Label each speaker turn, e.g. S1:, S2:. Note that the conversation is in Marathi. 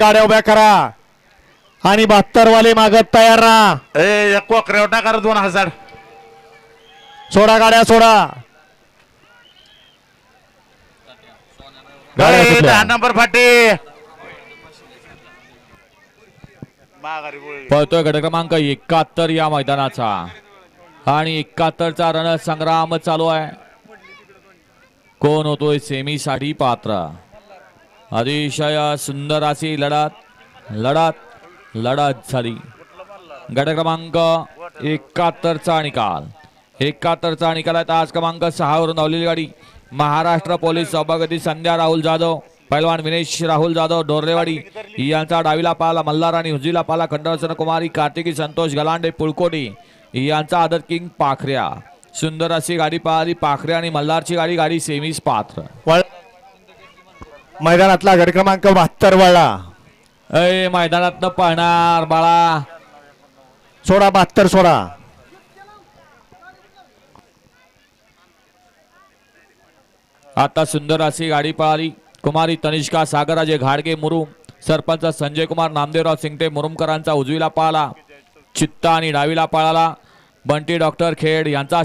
S1: गाड्या उभ्या करा आणि 72 वाले मागत तयार राहा.
S2: एक कोकरेवटा करा 2000.
S1: सोडा गाड्या सोडा. गाड्या सुटल्या.
S2: 10 नंबर फाटी
S3: पळतोय गट क्रमांक 71 या मैदानाचा आणि 71चा रणसंग्राम चालू आहे. कोण होतोय सेमी साठी पात्र. अतिशय सुंदर अशी लढत झाली. गट क्रमांक 71चा निकाल 71चा निकाल आहे. तास क्रमांक 6 वरून धावलेली गाडी महाराष्ट्र पोलीस सभापती संध्या राहुल जाधव, पैलवान विनेश राहुल जाधव डोरलेवाडी यांचा डावीला पाला मल्हार आणि उजवीला पाला खंडरसन कुमारी कार्तिकी संतोष गलांडे पुळकोटी यांचा आदर किंग पाखऱ्या. सुंदर अशी गाडी पाहिली पाखऱ्या आणि मल्हारची गाडी सेमीस पात्र.
S1: मैदानातला गट क्रमांक 72 वळला.
S3: मैदानात पळणार बाळा.
S1: सोडा 72 सोडा.
S3: आता सुंदर अशी गाडी पळाली. कुमारी तनिष्का सागराजे घाडगे मुरुम, सरपंच संजय कुमार नामदेवराव सिंगटे मुरुमकरांचा उजवीला पाला चित्ता आणि डावीला पाळाला बंटी डॉक्टर खेड यांचा